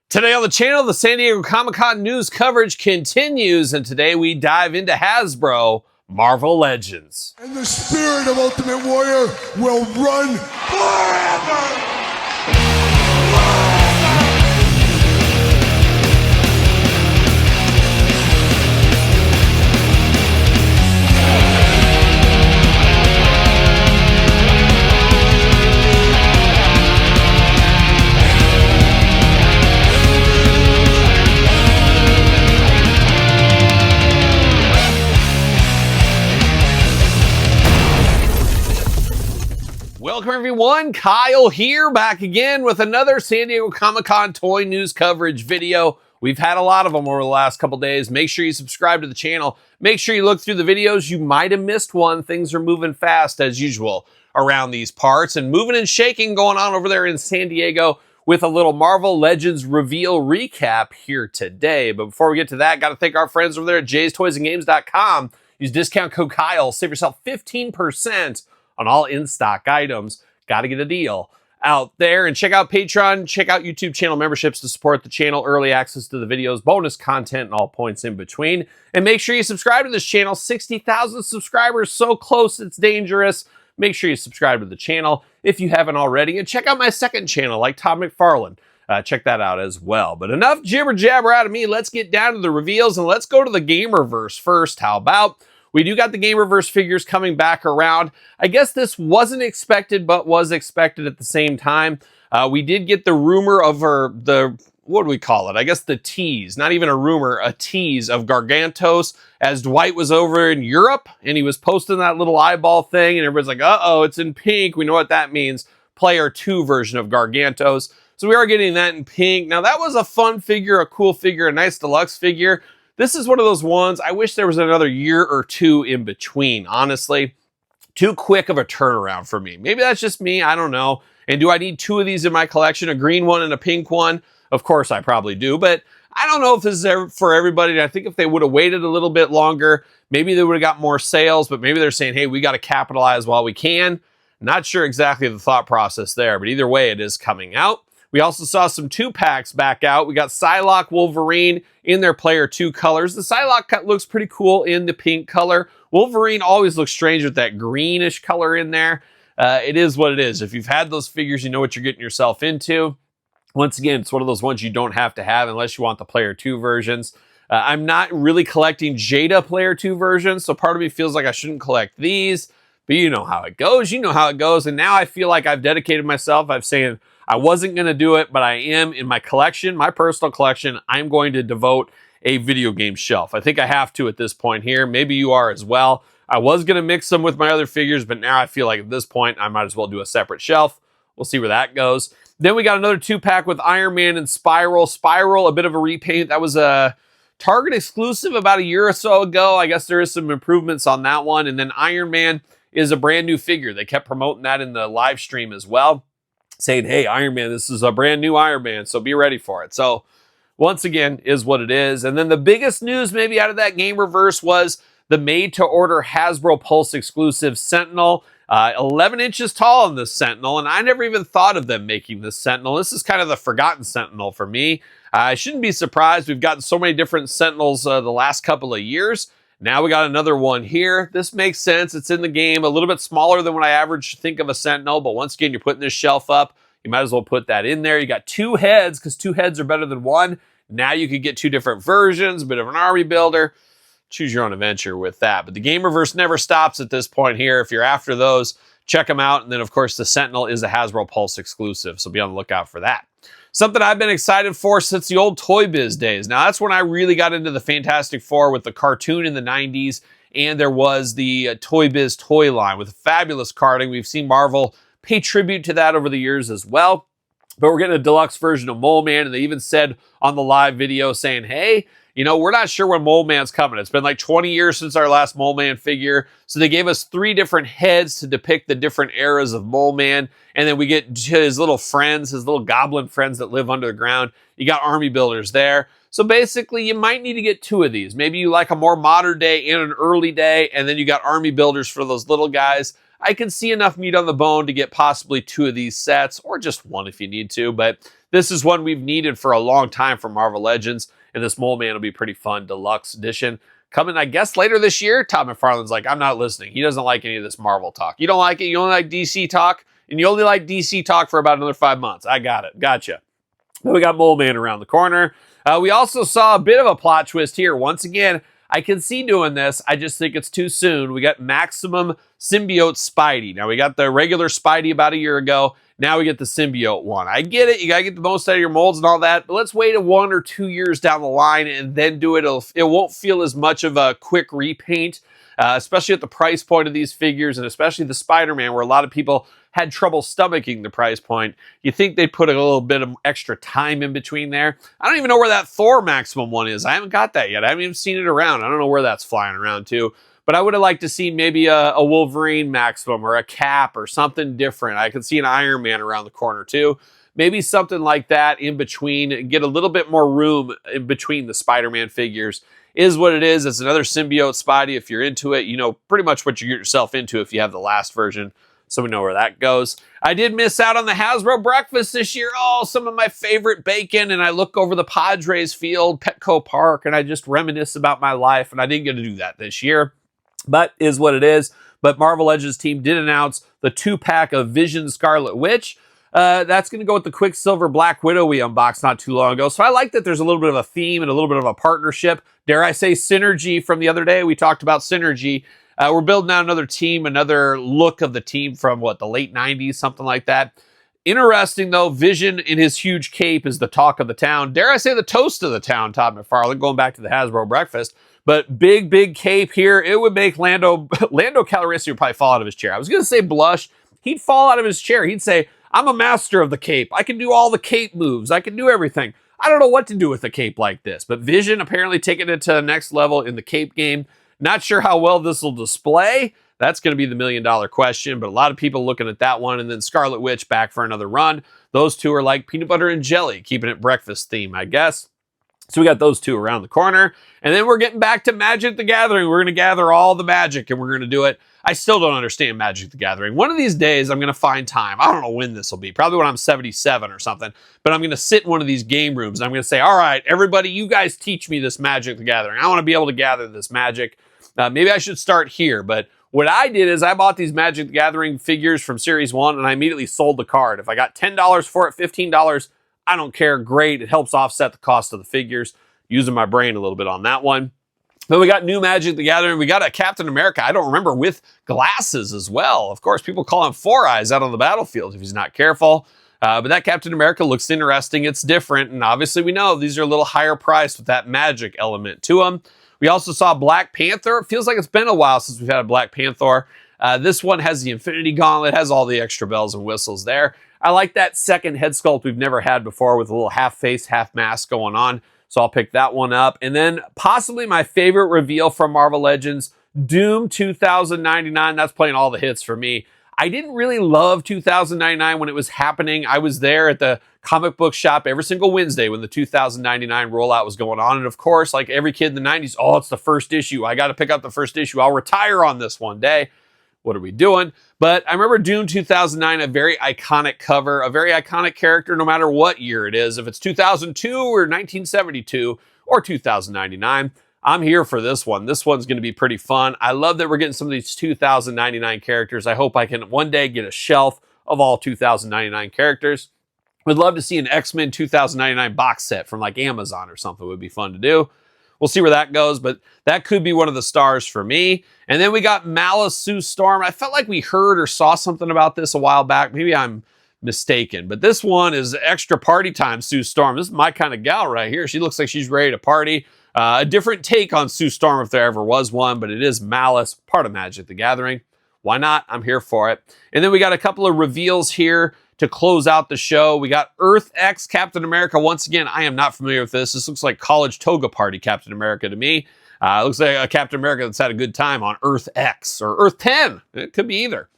Today on the channel, the San Diego Comic-Con news coverage continues, and today we dive into Hasbro Marvel Legends. And the spirit of Ultimate Warrior will run forever! Welcome everyone, Kyle here, back again with another San Diego Comic-Con toy news coverage video. We've had a lot of them over the last couple days. Make sure you subscribe to the channel. Make sure you look through the videos. You might have missed one. Things are moving fast as usual around these parts, and moving and shaking going on over there in San Diego with a little Marvel Legends reveal recap here today. But before we get to that, got to thank our friends over there at jaystoysandgames.com. Use discount code Kyle. Save yourself 15% on all in-stock items. Got to get a deal out there. And check out Patreon, check out YouTube channel memberships to support the channel, early access to the videos, bonus content, and all points in between. And make sure you subscribe to this channel. 60,000 subscribers, so close it's dangerous. Make sure you subscribe to the channel if you haven't already. And check out my second channel, like Todd McFarlane. Check that out as well. But enough jibber jabber out of me. Let's get down to the reveals, and let's go to the Gamerverse first. How about? We do got the Gamerverse figures coming back around. I guess this wasn't expected, but was expected at the same time. We did get the rumor of what do we call it? I guess the tease, not even a rumor, a tease of Gargantos as Dwight was over in Europe and he was posting that little eyeball thing and everybody's like, uh-oh, it's in pink. We know what that means. Player 2 version of Gargantos. So we are getting that in pink. Now that was a fun figure, a cool figure, a nice deluxe figure. This is one of those ones, I wish there was another year or two in between, honestly. Too quick of a turnaround for me. Maybe that's just me, I don't know. And do I need two of these in my collection, a green one and a pink one? Of course I probably do, but I don't know if this is for everybody. And I think if they would have waited a little bit longer, maybe they would have got more sales, but maybe they're saying, hey, we got to capitalize while we can. Not sure exactly the thought process there, but either way, it is coming out. We also saw some 2-packs back out. We got Psylocke, Wolverine in their Player 2 colors. The Psylocke cut looks pretty cool in the pink color. Wolverine always looks strange with that greenish color in there. It is what it is. If you've had those figures, you know what you're getting yourself into. Once again, it's one of those ones you don't have to have unless you want the Player 2 versions. I'm not really collecting Jada Player 2 versions, so part of me feels like I shouldn't collect these. But you know how it goes. You know how it goes. And now I feel like I've dedicated myself. I've saying I wasn't going to do it, but I am in my collection, my personal collection. I'm going to devote a video game shelf. I think I have to at this point here. Maybe you are as well. I was going to mix them with my other figures, but now I feel like at this point, I might as well do a separate shelf. We'll see where that goes. Then we got another 2-pack with Iron Man and Spiral. Spiral, a bit of a repaint. That was a Target exclusive about a year or so ago. I guess there is some improvements on that one. And then Iron Man is a brand new figure. They kept promoting that in the live stream as well, saying, hey, Iron Man, this is a brand new Iron Man, so be ready for it. So once again, is what it is. And then the biggest news maybe out of that Gamerverse was the made-to-order Hasbro Pulse exclusive Sentinel. 11 inches tall on this Sentinel, and I never even thought of them making this Sentinel. This is kind of the forgotten Sentinel for me. I shouldn't be surprised. We've gotten so many different Sentinels the last couple of years. Now we got another one here. This makes sense. It's in the game. A little bit smaller than what I average think of a Sentinel, but once again, you're putting this shelf up. You might as well put that in there. You got 2 heads because 2 heads are better than 1. Now you could get 2 different versions, a bit of an army builder. Choose your own adventure with that. But the Gamerverse never stops at this point here. If you're after those, check them out. And then, of course, the Sentinel is a Hasbro Pulse exclusive, so be on the lookout for that. Something I've been excited for since the old Toy Biz days. Now, that's when I really got into the Fantastic Four with the cartoon in the 90s, and there was the Toy Biz toy line with fabulous carding. We've seen Marvel pay tribute to that over the years as well. But we're getting a deluxe version of Moleman, and they even said on the live video saying, hey, you know, we're not sure when Moleman's coming. It's been like 20 years since our last Moleman figure. So they gave us 3 different heads to depict the different eras of Moleman. And then we get his little friends, his little goblin friends that live under the ground. You got army builders there. So basically, you might need to get 2 of these. Maybe you like a more modern day and an early day, and then you got army builders for those little guys. I can see enough meat on the bone to get possibly 2 of these sets, or just 1 if you need to. But This is one we've needed for a long time for Marvel Legends, and this Moleman will be pretty fun. Deluxe edition. Coming, I guess, later this year. Todd McFarlane's like, I'm not listening. He doesn't like any of this Marvel talk. You don't like it? You only like DC talk? And you only like DC talk for about another 5 months. I got it. Gotcha. Then we got Moleman around the corner. We also saw a bit of a plot twist here. Once again, I can see doing this. I just think it's too soon. We got Maximum Symbiote Spidey. Now, we got the regular Spidey about a year ago. Now we get the symbiote one. I get it. You got to get the most out of your molds and all that. But let's wait 1 or 2 years down the line and then do it. It won't feel as much of a quick repaint, especially at the price point of these figures, and especially the Spider-Man, where a lot of people had trouble stomaching the price point. You think they'd put a little bit of extra time in between there. I don't even know where that Thor Maximum one is. I haven't got that yet. I haven't even seen it around. I don't know where that's flying around to. But I would have liked to see maybe a Wolverine Maximum or a Cap or something different. I could see an Iron Man around the corner too. Maybe something like that in between. Get a little bit more room in between the Spider-Man figures. Is what it is. It's another symbiote Spidey. If you're into it, you know pretty much what you get yourself into if you have the last version. So we know where that goes. I did miss out on the Hasbro breakfast this year. Oh, some of my favorite bacon. And I look over the Padres field, Petco Park, and I just reminisce about my life. And I didn't get to do that this year. But is what it is. But Marvel Legends team did announce the 2-pack of Vision Scarlet Witch. That's going to go with the Quicksilver Black Widow we unboxed not too long ago. So I like that there's a little bit of a theme and a little bit of a partnership. Dare I say synergy from the other day? We talked about synergy. We're building out another team, another look of the team from, the late 90s, something like that. Interesting, though, Vision in his huge cape is the talk of the town. Dare I say the toast of the town, Todd McFarlane, going back to the Hasbro breakfast. But big cape here. It would make Lando Calrissian would probably fall out of his chair. I was going to say blush. He'd fall out of his chair. He'd say, I'm a master of the cape. I can do all the cape moves. I can do everything. I don't know what to do with a cape like this. But Vision apparently taking it to the next level in the cape game. Not sure how well this will display. That's going to be the $1 million question, but a lot of people looking at that one. And then Scarlet Witch back for another run. Those two are like peanut butter and jelly, keeping it breakfast theme, I guess. So we got those two around the corner. And then we're getting back to Magic the Gathering. We're going to gather all the magic and we're going to do it. I still don't understand Magic the Gathering. One of these days, I'm going to find time. I don't know when this will be. Probably when I'm 77 or something. But I'm going to sit in one of these game rooms. And I'm going to say, all right, everybody, you guys teach me this Magic the Gathering. I want to be able to gather this magic. Maybe I should start here. But what I did is I bought these Magic the Gathering figures from Series 1 and I immediately sold the card. If I got $10 for it, $15, I don't care. Great. It helps offset the cost of the figures. Using my brain a little bit on that one. But we got new Magic the Gathering. We got a Captain America, I don't remember, with glasses as well. Of course, people call him Four Eyes out on the battlefield if he's not careful. But that Captain America looks interesting. It's different. And obviously we know these are a little higher priced with that magic element to them. We also saw Black Panther. It feels like it's been a while since we've had a Black Panther. This one has the Infinity Gauntlet, has all the extra bells and whistles there. I like that second head sculpt we've never had before with a little half face, half mask going on. So I'll pick that one up. And then possibly my favorite reveal from Marvel Legends, Doom 2099. That's playing all the hits for me. I didn't really love 2099 when it was happening. I was there at the comic book shop every single Wednesday when the 2099 rollout was going on. And of course, like every kid in the 90s, oh, it's the first issue. I got to pick up the first issue. I'll retire on this one day. What are we doing? But I remember Doom 2009, a very iconic cover, a very iconic character, no matter what year it is. If it's 2002 or 1972 or 2099, I'm here for this one. This one's going to be pretty fun. I love that we're getting some of these 2099 characters. I hope I can one day get a shelf of all 2099 characters. Would love to see an X-Men 2099 box set from like Amazon or something. It would be fun to do. We'll see where that goes, but that could be one of the stars for me. And then we got Malice Sue Storm. I felt like we heard or saw something about this a while back. Maybe I'm mistaken, but this one is extra party time Sue Storm. This is my kind of gal right here. She looks like she's ready to party. A different take on Sue Storm if there ever was one, but it is Malice, part of Magic the Gathering. Why not? I'm here for it. And then we got a couple of reveals here to close out the show. We got Earth X Captain America. Once again, I am not familiar with this. This looks like college toga party Captain America to me. It looks like a Captain America that's had a good time on Earth X or Earth 10. It could be either.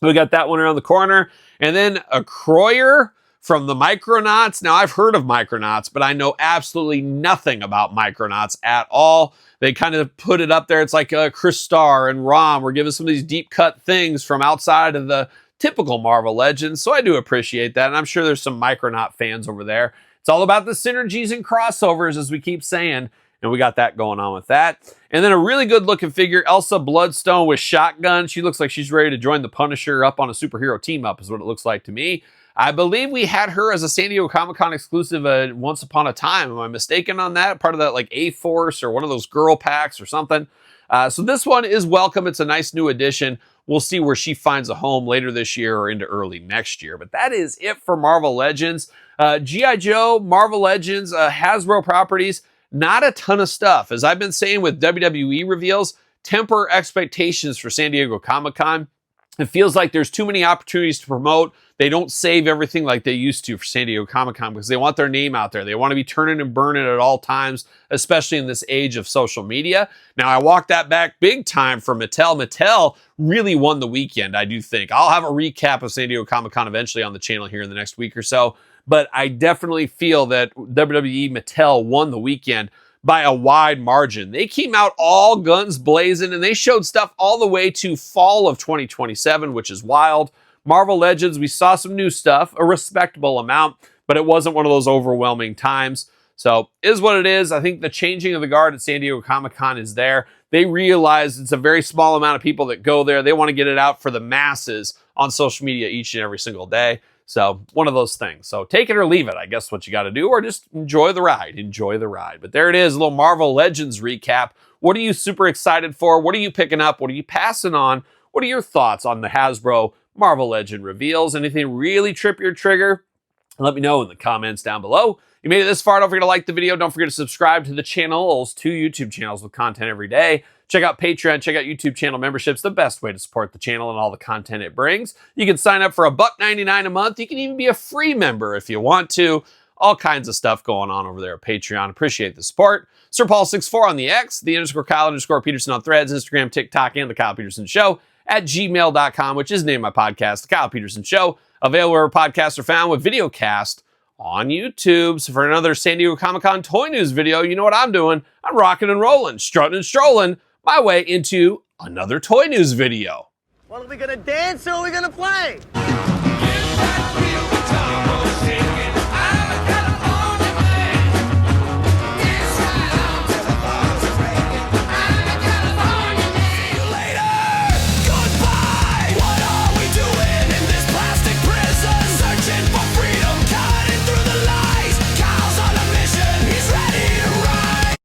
We got that one around the corner. And then a Croyer from the Micronauts. Now, I've heard of Micronauts, but I know absolutely nothing about Micronauts at all. They kind of put it up there. It's like Chris Starr and Rom. We're giving some of these deep cut things from outside of the typical Marvel Legends, so I do appreciate that, and I'm sure there's some Micronaut fans over there. It's all about the synergies and crossovers, as we keep saying, and we got that going on with that. And then a really good looking figure, Elsa Bloodstone with shotgun. She looks like she's ready to join the Punisher up on a superhero team up, is what it looks like to me. I believe we had her as a San Diego Comic-Con exclusive once upon a time. Am I mistaken on that? Part of that like A-Force or one of those girl packs or something. So this one is welcome. It's a nice new addition. We'll see where she finds a home later this year or into early next year. But that is it for Marvel Legends. G.I. Joe, Marvel Legends, Hasbro properties, not a ton of stuff. As I've been saying with WWE reveals, temper expectations for San Diego Comic-Con. It feels like there's too many opportunities to promote. They don't save everything like they used to for San Diego Comic-Con because they want their name out there. They want to be turning and burning at all times, especially in this age of social media. Now, I walk that back big time for Mattel. Mattel really won the weekend, I do think. I'll have a recap of San Diego Comic-Con eventually on the channel here in the next week or so, but I definitely feel that WWE Mattel won the weekend by a wide margin. They came out all guns blazing, and they showed stuff all the way to fall of 2027, which is wild. Marvel Legends, we saw some new stuff, a respectable amount, but it wasn't one of those overwhelming times. So, is what it is. I think the changing of the guard at San Diego Comic-Con is there. They realize it's a very small amount of people that go there. They want to get it out for the masses on social media each and every single day. So, one of those things. So, take it or leave it, I guess what you got to do, or just enjoy the ride. Enjoy the ride. But there it is, a little Marvel Legends recap. What are you super excited for? What are you picking up? What are you passing on? What are your thoughts on the Hasbro Marvel Legend reveals? Anything really trip your trigger? Let me know in the comments down below. You made it this far, don't forget to like the video. Don't forget to subscribe to the channel. Those 2 YouTube channels with content every day. Check out Patreon, check out YouTube channel memberships, the best way to support the channel and all the content it brings. You can sign up for $1.99 a month. You can even be a free member if you want to. All kinds of stuff going on over there at Patreon. Appreciate the support. Sir Paul64 on the X, _Kyle_Peterson on Threads, Instagram, TikTok, and The Kyle Peterson Show at gmail.com, which is the name of my podcast, The Kyle Peterson Show. Available wherever podcasts are found with videocast on YouTube. So for another San Diego Comic-Con toy news video, you know what I'm doing. I'm rocking and rolling, strutting and strolling my way into another toy news video. Well, are we gonna dance or are we gonna play?